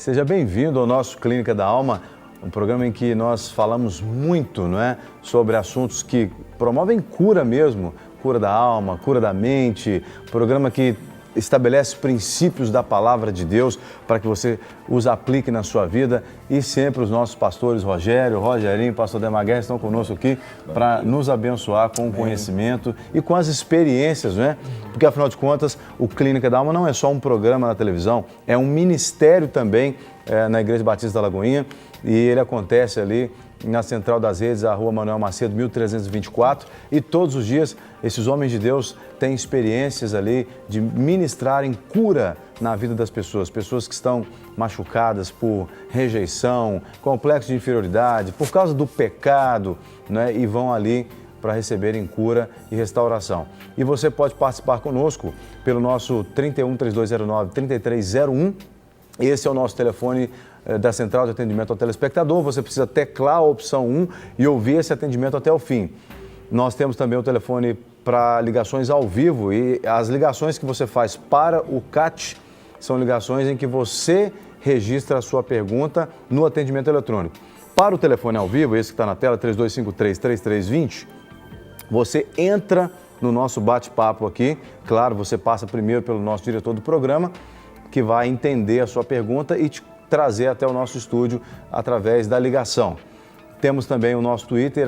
Seja bem-vindo ao nosso Clínica da Alma, um programa em que nós falamos muito, não é, sobre assuntos que promovem cura mesmo, cura da alma, cura da mente, programa que estabelece princípios da palavra de Deus para que você os aplique na sua vida, e sempre os nossos pastores Rogerinho, pastor Demaguer estão conosco aqui para nos abençoar com o conhecimento e com as experiências, não é? Porque afinal de contas o Clínica da Alma não é só um programa na televisão, é um ministério também na Igreja Batista da Lagoinha, e ele acontece ali na Central das Redes, a Rua Manuel Macedo, 1324, e todos os dias esses homens de Deus têm experiências ali de ministrarem cura na vida das pessoas, pessoas que estão machucadas por rejeição, complexo de inferioridade, por causa do pecado, né? E vão ali para receberem cura e restauração. E você pode participar conosco pelo nosso 31 3209 3301, esse é o nosso telefone da Central de Atendimento ao Telespectador. Você precisa teclar a opção 1 e ouvir esse atendimento até o fim. Nós temos também o telefone para ligações ao vivo, e as ligações que você faz para o CAT são ligações em que você registra a sua pergunta no atendimento eletrônico. Para o telefone ao vivo, esse que está na tela, 3253-3320, você entra no nosso bate-papo aqui. Claro, você passa primeiro pelo nosso diretor do programa, que vai entender a sua pergunta e te trazer até o nosso estúdio através da ligação. Temos também o nosso Twitter,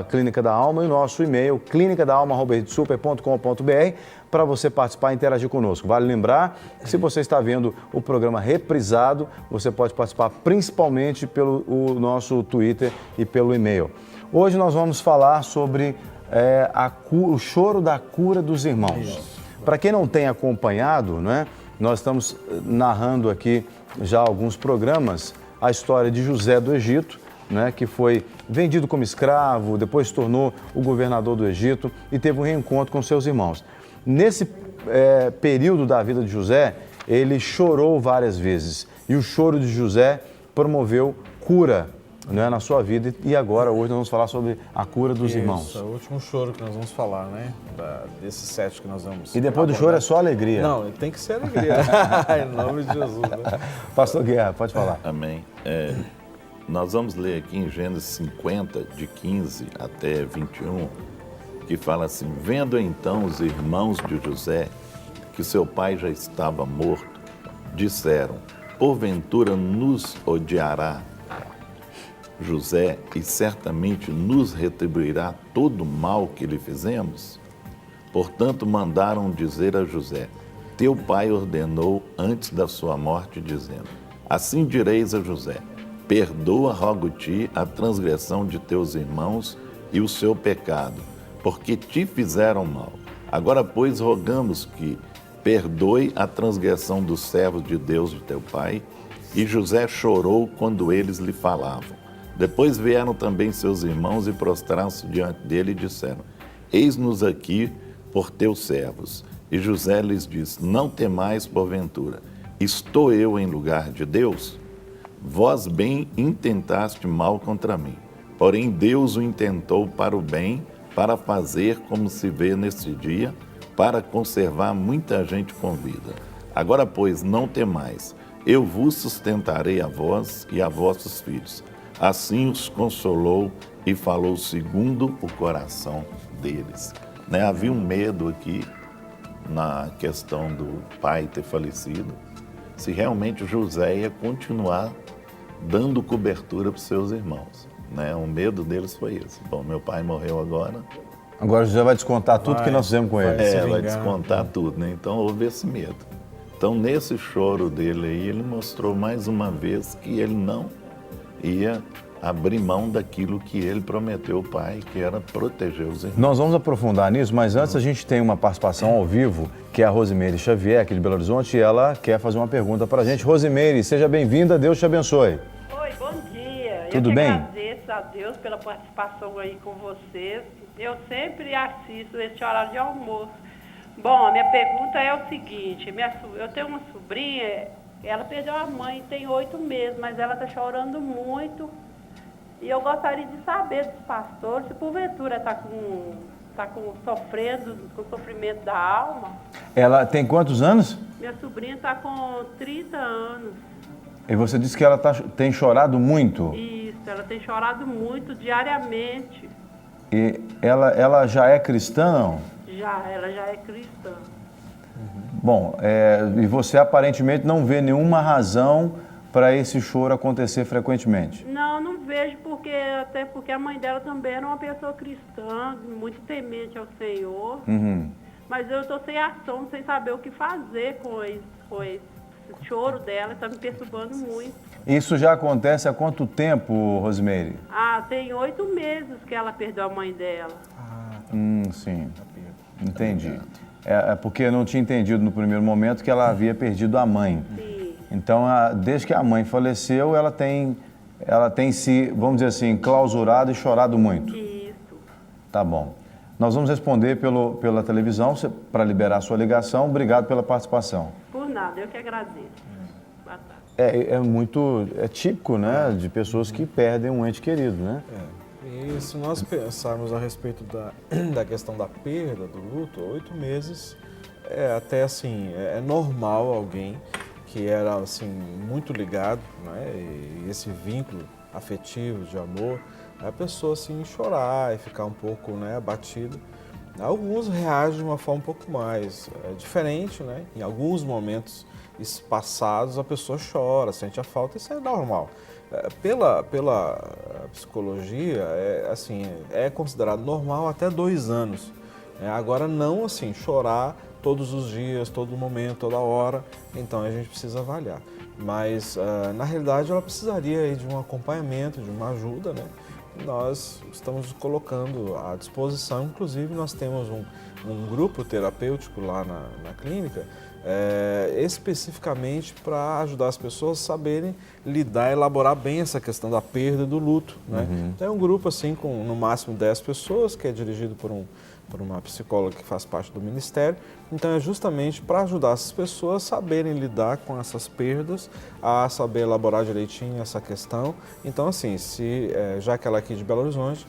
@Clínica da Alma, e o nosso e-mail, clinicadaalma@super.com.br, para você participar e interagir conosco. Vale lembrar que se você está vendo o programa reprisado, você pode participar principalmente pelo nosso Twitter e pelo e-mail. Hoje nós vamos falar sobre o choro da cura dos irmãos. Para quem não tem acompanhado, não é? Nós estamos narrando aqui já há alguns programas a história de José do Egito, né, que foi vendido como escravo, depois se tornou o governador do Egito e teve um reencontro com seus irmãos. Nesse período da vida de José, ele chorou várias vezes, e o choro de José promoveu cura, né, na sua vida. E agora, hoje, nós vamos falar sobre a cura dos irmãos. É o último choro que nós vamos falar, né? Desses 7 que nós vamos E depois do choro é só alegria. Não, tem que ser alegria. Em nome de Jesus, né? Pastor Guerra, pode falar. Amém. Nós vamos ler aqui em Gênesis 50, de 15 até 21, que fala assim: vendo então os irmãos de José que seu pai já estava morto, disseram: porventura nos odiará José e certamente nos retribuirá todo o mal que lhe fizemos? Portanto, mandaram dizer a José: teu pai ordenou antes da sua morte, dizendo: assim direis a José: perdoa, rogo-te, a transgressão de teus irmãos e o seu pecado, porque te fizeram mal. Agora, pois, rogamos que perdoe a transgressão dos servos de Deus de teu pai. E José chorou quando eles lhe falavam. Depois vieram também seus irmãos e prostraram-se diante dele e disseram: eis-nos aqui por teus servos. E José lhes disse: não temais, porventura, estou eu em lugar de Deus? Vós bem intentaste mal contra mim, porém Deus o intentou para o bem, para fazer, como se vê neste dia, para conservar muita gente com vida. Agora, pois, não temais, eu vos sustentarei a vós e a vossos filhos. Assim os consolou e falou segundo o coração deles. Né? Havia um medo aqui na questão do pai ter falecido, se realmente José ia continuar dando cobertura para os seus irmãos. Né? O medo deles foi esse. Bom, meu pai morreu agora. Agora José vai descontar tudo que nós fizemos com ele. Vai descontar tudo, né? Então houve esse medo. Então nesse choro dele aí, ele mostrou mais uma vez que ele não ia abrir mão daquilo que ele prometeu ao pai, que era proteger os irmãos. Nós vamos aprofundar nisso, mas antes a gente tem uma participação ao vivo, que é a Rosimeire Xavier, aqui de Belo Horizonte, e ela quer fazer uma pergunta para a gente. Rosimeire, seja bem-vinda, Deus te abençoe. Oi, bom dia. Tudo bem? Eu agradeço a Deus pela participação aí com vocês. Eu sempre assisto esse horário de almoço. Bom, a minha pergunta é o seguinte: eu tenho uma sobrinha, ela perdeu a mãe tem 8 meses, mas ela está chorando muito. E eu gostaria de saber dos pastores se porventura está sofrendo com o sofrimento da alma. Ela tem quantos anos? Minha sobrinha está com 30 anos. E você disse que ela tem chorado muito. Isso, ela tem chorado muito diariamente. E ela já é cristã, não? Ela já é cristã. Bom, e você aparentemente não vê nenhuma razão para esse choro acontecer frequentemente? Não vejo, até porque a mãe dela também era uma pessoa cristã, muito temente ao Senhor. Mas eu estou sem ação, sem saber o que fazer com esse choro dela, está me perturbando muito. Isso já acontece há quanto tempo, Rosemary? Tem 8 meses que ela perdeu a mãe dela. Sim, entendi. É porque eu não tinha entendido no primeiro momento que ela havia perdido a mãe. Sim. Então, desde que a mãe faleceu, ela tem se, vamos dizer assim, clausurado e chorado muito. Isso. Tá bom. Nós vamos responder pela televisão para liberar a sua ligação. Obrigado pela participação. Por nada, eu que agradeço. Boa tarde. É típico, né, de pessoas que perdem um ente querido, né? E se nós pensarmos a respeito da questão da perda, do luto, 8 meses até assim, é normal alguém que era assim muito ligado, né, e esse vínculo afetivo, de amor, a pessoa assim chorar e ficar um pouco, né, abatido. Alguns reagem de uma forma um pouco mais diferente, né? Em alguns momentos passados a pessoa chora, sente a falta, isso é normal. Pela psicologia, é considerado normal até 2 anos. Agora não assim, chorar todos os dias, todo momento, toda hora, então a gente precisa avaliar. Mas na realidade ela precisaria aí de um acompanhamento, de uma ajuda, né? Nós estamos colocando à disposição, inclusive nós temos um grupo terapêutico lá na clínica, especificamente para ajudar as pessoas a saberem lidar, elaborar bem essa questão da perda e do luto, né? Então é um grupo assim com no máximo 10 pessoas, que é dirigido por uma psicóloga que faz parte do Ministério. Então é justamente para ajudar essas pessoas a saberem lidar com essas perdas, a saber elaborar direitinho essa questão. Então assim, já que ela é aqui de Belo Horizonte,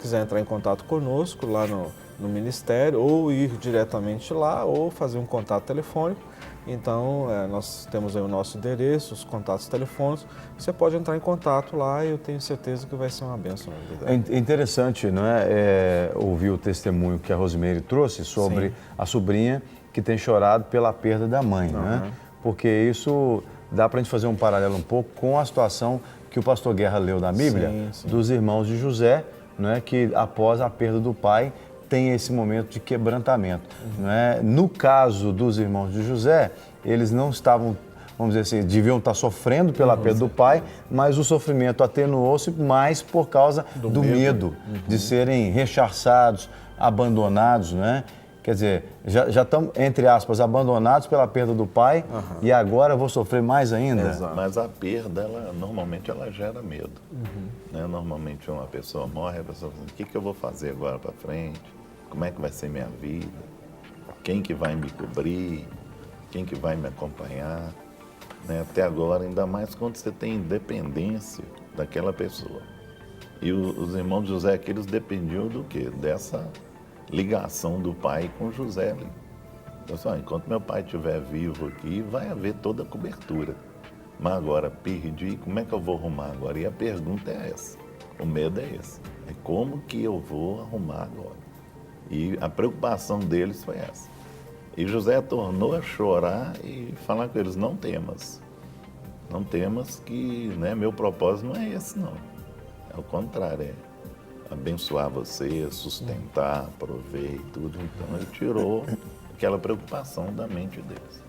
quiser entrar em contato conosco lá no Ministério, ou ir diretamente lá, ou fazer um contato telefônico. Então, nós temos aí o nosso endereço, os contatos telefônicos. Você pode entrar em contato lá e eu tenho certeza que vai ser uma bênção na vida dela. É interessante, não é? Ouvir o testemunho que a Rosemary trouxe sobre a sobrinha que tem chorado pela perda da mãe, né? Porque isso dá para a gente fazer um paralelo um pouco com a situação que o pastor Guerra leu na Bíblia, dos irmãos de José, não é? Que após a perda do pai, tem esse momento de quebrantamento. Não é? No caso dos irmãos de José, eles não estavam, vamos dizer assim, deviam estar sofrendo pela perda do pai, mas o sofrimento atenuou-se mais por causa do medo de serem rechaçados, abandonados, não é? Quer dizer, já estão, entre aspas, abandonados pela perda do pai e agora vou sofrer mais ainda. Exato. Mas a perda, normalmente ela gera medo. Né? Normalmente uma pessoa morre, a pessoa fala, o que eu vou fazer agora para frente? Como é que vai ser minha vida? Quem que vai me cobrir? Quem que vai me acompanhar? Né? Até agora, ainda mais quando você tem independência daquela pessoa. E os irmãos de José aqui, eles dependiam do quê? Dessa ligação do pai com José ali. Então, enquanto meu pai estiver vivo aqui, vai haver toda a cobertura. Mas agora, perdi, como é que eu vou arrumar agora? E a pergunta é essa, o medo é esse. É como que eu vou arrumar agora? E a preocupação deles foi essa. E José tornou a chorar e falar com eles, não temas. Não temas que, né, meu propósito não é esse, não. É o contrário, é abençoar você, sustentar, prover e tudo. Então ele tirou aquela preocupação da mente deles.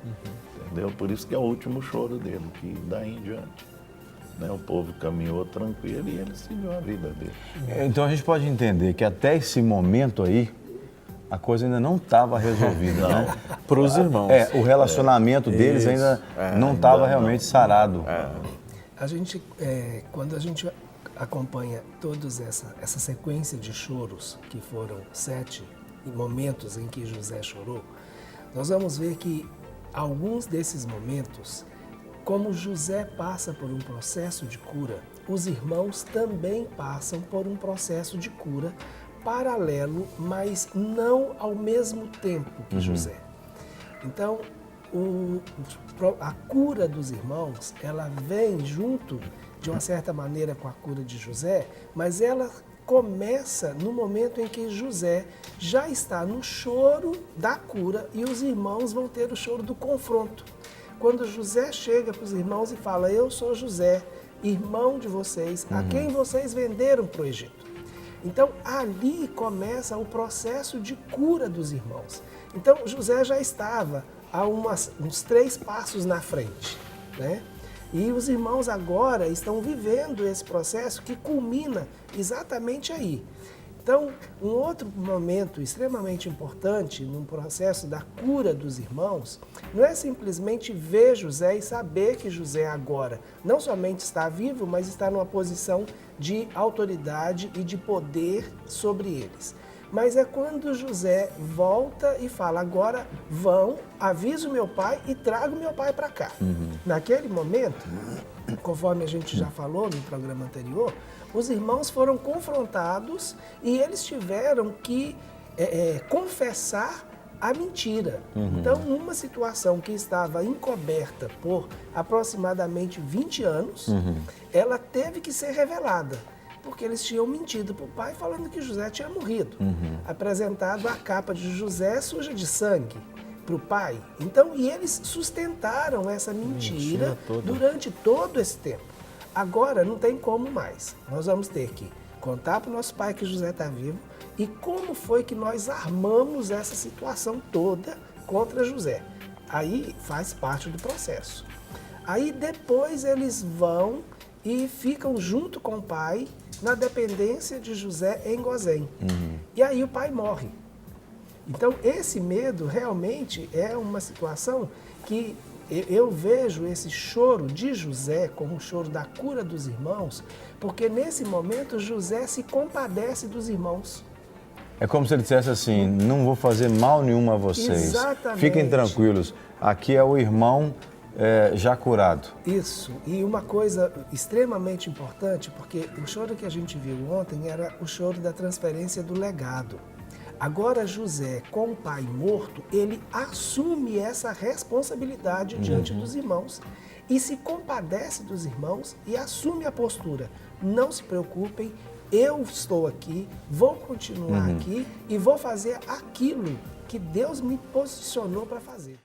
Entendeu? Por isso que é o último choro dele, que daí em diante, né, o povo caminhou tranquilo e ele seguiu a vida dele. Então a gente pode entender que até esse momento aí, a coisa ainda não estava resolvida, né? Para os irmãos. O relacionamento deles ainda não estava realmente sarado. A gente, quando a gente acompanha toda essa sequência de choros, que foram 7 momentos em que José chorou, nós vamos ver que alguns desses momentos, como José passa por um processo de cura, os irmãos também passam por um processo de cura paralelo, mas não ao mesmo tempo que José. Então, a cura dos irmãos, ela vem junto, de uma certa maneira, com a cura de José, mas ela começa no momento em que José já está no choro da cura e os irmãos vão ter o choro do confronto. Quando José chega para os irmãos e fala: eu sou José, irmão de vocês, a quem vocês venderam para o Egito. Então, ali começa o processo de cura dos irmãos. Então, José já estava a uns 3 passos na frente, né? E os irmãos agora estão vivendo esse processo que culmina exatamente aí. Então, um outro momento extremamente importante no processo da cura dos irmãos não é simplesmente ver José e saber que José agora não somente está vivo, mas está numa posição de autoridade e de poder sobre eles. Mas é quando José volta e fala: agora vão, aviso meu pai e trago meu pai para cá. Naquele momento, conforme a gente já falou no programa anterior, os irmãos foram confrontados e eles tiveram que confessar a mentira. Então, numa situação que estava encoberta por aproximadamente 20 anos, ela teve que ser revelada, porque eles tinham mentido para o pai falando que José tinha morrido. Apresentado a capa de José suja de sangue para o pai. Então, e eles sustentaram essa mentira durante todo esse tempo. Agora não tem como mais. Nós vamos ter que contar para o nosso pai que José está vivo e como foi que nós armamos essa situação toda contra José. Aí faz parte do processo. Aí depois eles vão e ficam junto com o pai na dependência de José em Gozém. E aí o pai morre. Então esse medo realmente é uma situação que eu vejo esse choro de José como um choro da cura dos irmãos, porque nesse momento José se compadece dos irmãos. É como se ele dissesse assim: não vou fazer mal nenhum a vocês. Exatamente. Fiquem tranquilos, aqui é o irmão já curado. Isso. E uma coisa extremamente importante, porque o choro que a gente viu ontem era o choro da transferência do legado. Agora José, com o pai morto, ele assume essa responsabilidade diante dos irmãos e se compadece dos irmãos e assume a postura: não se preocupem, eu estou aqui, vou continuar aqui e vou fazer aquilo que Deus me posicionou para fazer.